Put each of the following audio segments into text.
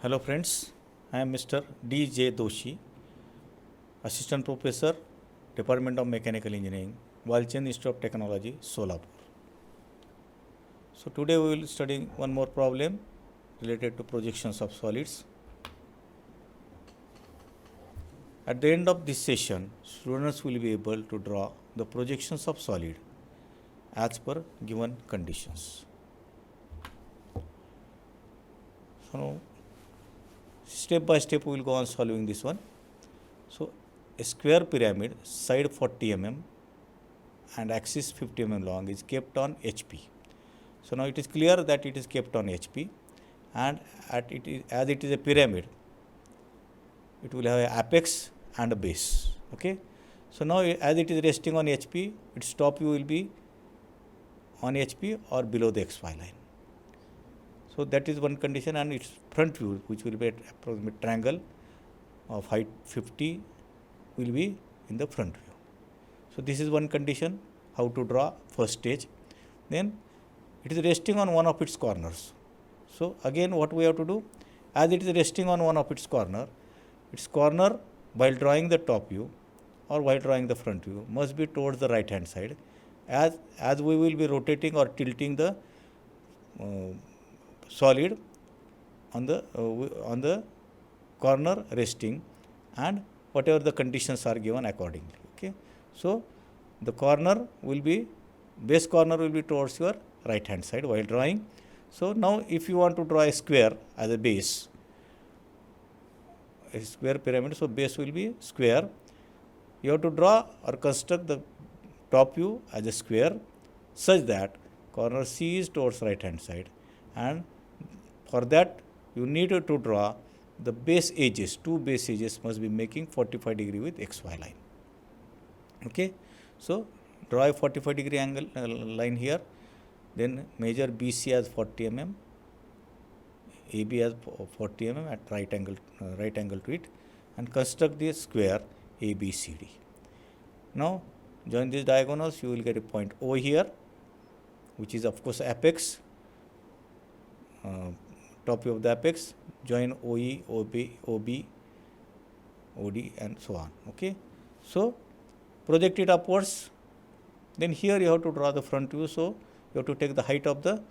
Hello friends, I am Mr. D. J. Doshi, Assistant Professor, Department of Mechanical Engineering, Walchand Institute of Technology, Solapur. So today we will study one more problem related to projections of solids. At the end of this session, students will be able to draw the projections of solid as per given conditions. So now, step by step we will go on solving this one. So a square pyramid, side 40 mm and axis 50 mm long is kept on HP. So now it is clear that it is kept on HP, and as it is a pyramid, it will have an apex and a base. Okay. So now as it is resting on HP, its top view will be on HP or below the XY line. So that is one condition, and its front view, which will be at approximate triangle of height 50, will be in the front view. So this is one condition, how to draw first stage. Then it is resting on one of its corners. So again what we have to do, as it is resting on one of its corner while drawing the top view or while drawing the front view must be towards the right hand side, as we will be rotating or tilting the solid on the corner resting, and whatever the conditions are given accordingly. Okay. So the base corner will be towards your right hand side while drawing. So now if you want to draw a square as a base, a square pyramid, so base will be square. You have to draw or construct the top view as a square such that corner C is towards right hand side, and for that you need to draw the base edges. Two base edges must be making 45 degree with XY line. Okay. So draw a 45 degree angle line here, then measure BC as 40 mm, AB as 40 mm at right angle to it, and construct the square ABCD. Now join these diagonals, you will get a point O here, which is of course apex, top view of the apex. Join OE, OB, OD, and so on. Okay. So project it upwards. Then here you have to draw the front view, so you have to take the height of the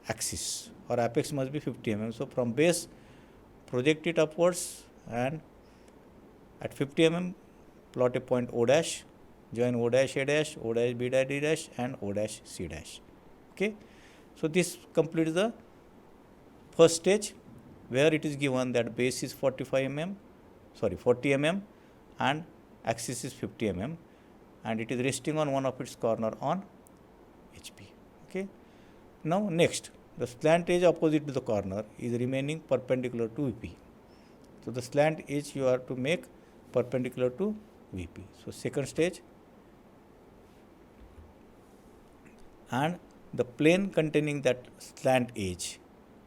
axis, or apex must be 50 mm. So from base project it upwards, and at 50 mm plot a point O dash, join O dash A dash, O dash B dash D dash, and O dash C dash. Okay. So this completes the first stage, where it is given that base is 40 mm and axis is 50 mm, and it is resting on one of its corner on HP. Okay. Now next, the slant edge opposite to the corner is remaining perpendicular to VP. So the slant edge you have to make perpendicular to VP. So second stage, and the plane containing that slant edge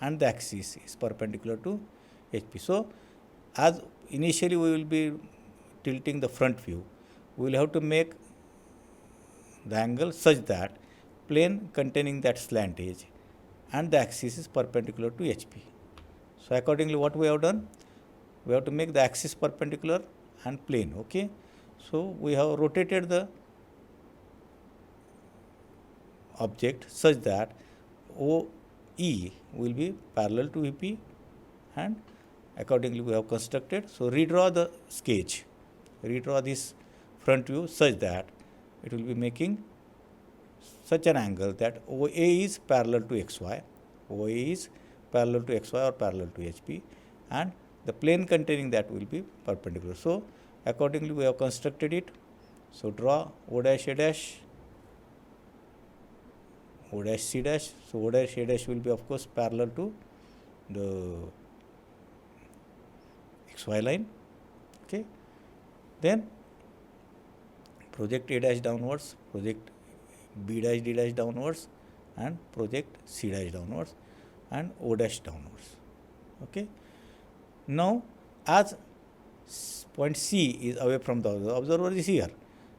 and the axis is perpendicular to HP. So as initially we will be tilting the front view, we will have to make the angle such that plane containing that slant edge and the axis is perpendicular to HP. So accordingly what we have done, we have to make the axis perpendicular and plane. Okay. So we have rotated the object such that OE will be parallel to VP, and accordingly we have constructed. So redraw the sketch, redraw this front view such that it will be making such an angle that OA is parallel to XY, OA is parallel to XY or parallel to HP, and the plane containing that will be perpendicular. So accordingly we have constructed it. So draw O dash A dash, O dash C dash. So O dash A dash will be of course parallel to the XY line. Okay. Then project A dash downwards, project B dash D dash downwards, and project C dash downwards, and O dash downwards. Okay. Now as point C is away from the observer is here.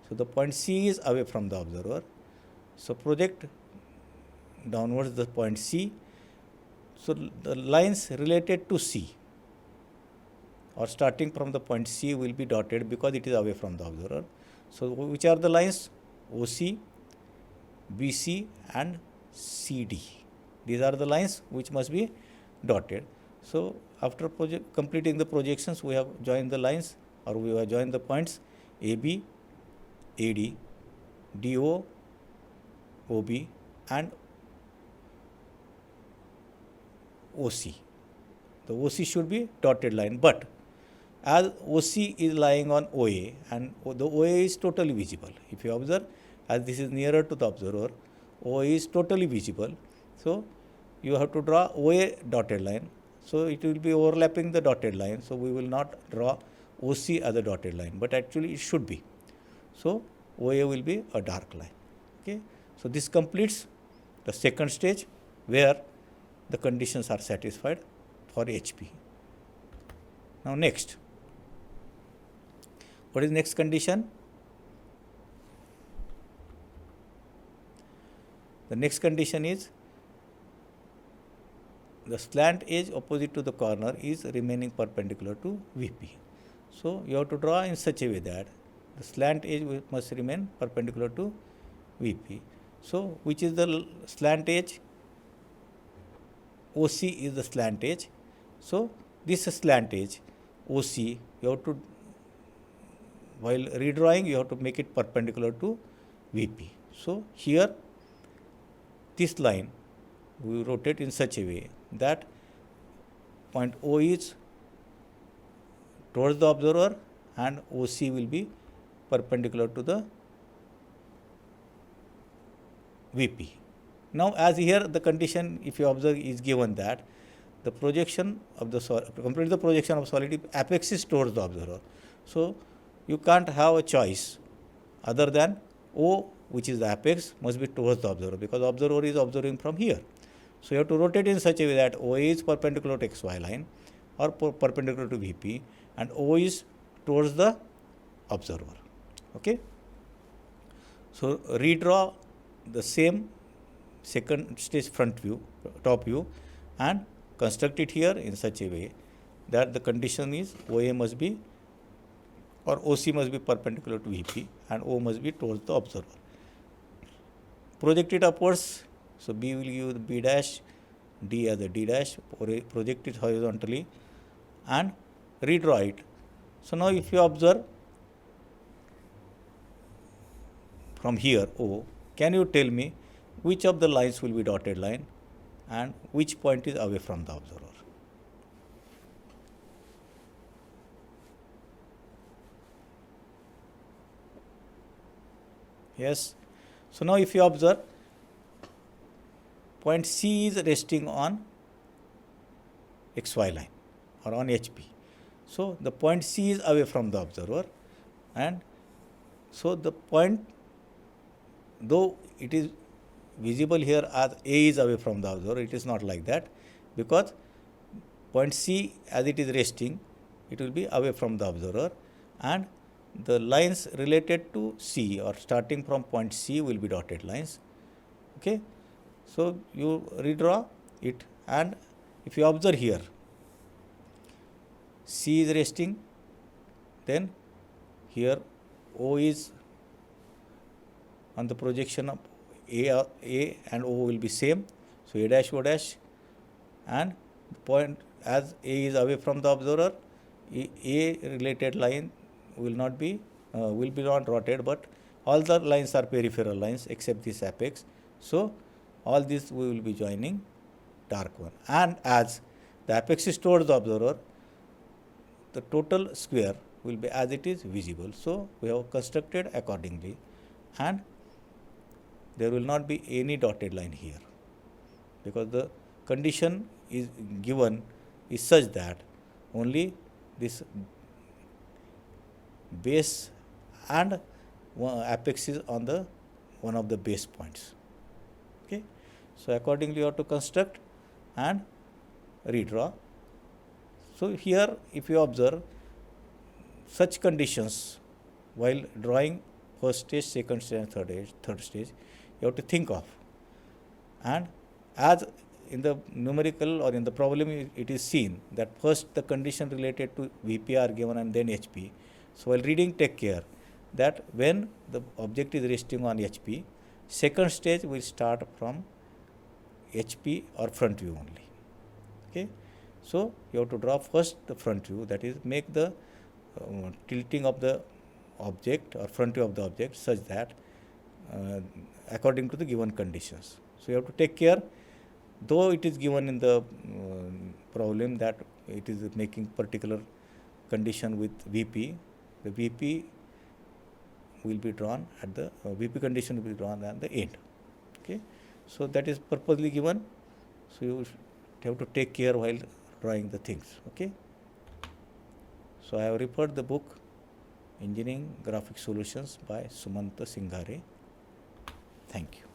So the point C is away from the observer. So project downwards the point C So the lines related to C or starting from the point C will be dotted because it is away from the observer. So which are the lines? OC, BC and CD. These are the lines which must be dotted. So after completing the projections, we have joined the lines, or we have joined the points AB, AD, DO, OB and OC. The OC should be dotted line, but as OC is lying on OA and the OA is totally visible. If you observe, as this is nearer to the observer, OA is totally visible. So you have to draw OA dotted line. So it will be overlapping the dotted line. So we will not draw OC as a dotted line, but actually it should be. So OA will be a dark line. Okay. So this completes the second stage where the conditions are satisfied for HP. Now next, what is next condition? The next condition is the slant edge opposite to the corner is remaining perpendicular to VP. So you have to draw in such a way that the slant edge must remain perpendicular to VP. So which is the slant edge? OC is the slant edge. So this slant edge OC, you have to, while redrawing, you have to make it perpendicular to VP. So here this line we rotate in such a way that point O is towards the observer and OC will be perpendicular to the VP. Now as here the condition, if you observe, is given that the projection of the complete the projection of solid apex is towards the observer. So you can't have a choice other than O, which is the apex, must be towards the observer, because observer is observing from here. So you have to rotate in such a way that OA is perpendicular to XY line or perpendicular to VP and O is towards the observer. Okay. So redraw the same second stage front view, top view, and construct it here in such a way that the condition is OA must be, or OC must be perpendicular to VP and O must be towards the observer. Project it upwards. So B will give the B dash, D as a D dash, project it horizontally and redraw it. So now if you observe from here O, can you tell me which of the lines will be dotted line and which point is away from the observer? Yes. So now if you observe, point C is resting on XY line or on HP. So the point C is away from the observer, and so the point, though it is visible here as A is away from the observer, it is not like that, because point C as it is resting, it will be away from the observer, and the lines related to C or starting from point C will be dotted lines. Okay. So you redraw it, and if you observe here, C is resting, then here O is on the projection of A and O will be same. So A dash O dash, and point as A is away from the observer, A related line will not be not dotted, but all the lines are peripheral lines except this apex. So all this we will be joining dark one, and as the apex is towards the observer, the total square will be as it is visible. So we have constructed accordingly, and there will not be any dotted line here, because the condition is given is such that only this base and apex is on the one of the base points. Okay. So accordingly you have to construct and redraw. So here if you observe such conditions while drawing first stage, second stage and third stage, you have to think of, and as in the numerical or in the problem it is seen that first the condition related to VP are given and then HP. So while reading, take care that when the object is resting on HP, second stage will start from HP or front view only. Okay. So you have to draw first the front view, that is make the tilting of the object or front view of the object such that according to the given conditions. So you have to take care, though it is given in the problem that it is making particular condition with VP, the VP will be drawn at the VP condition will be drawn at the end. Okay. So that is purposely given. So you have to take care while drawing the things. Okay. So I have referred the book Engineering Graphic Solutions by Sumanta Singhare. Thank you.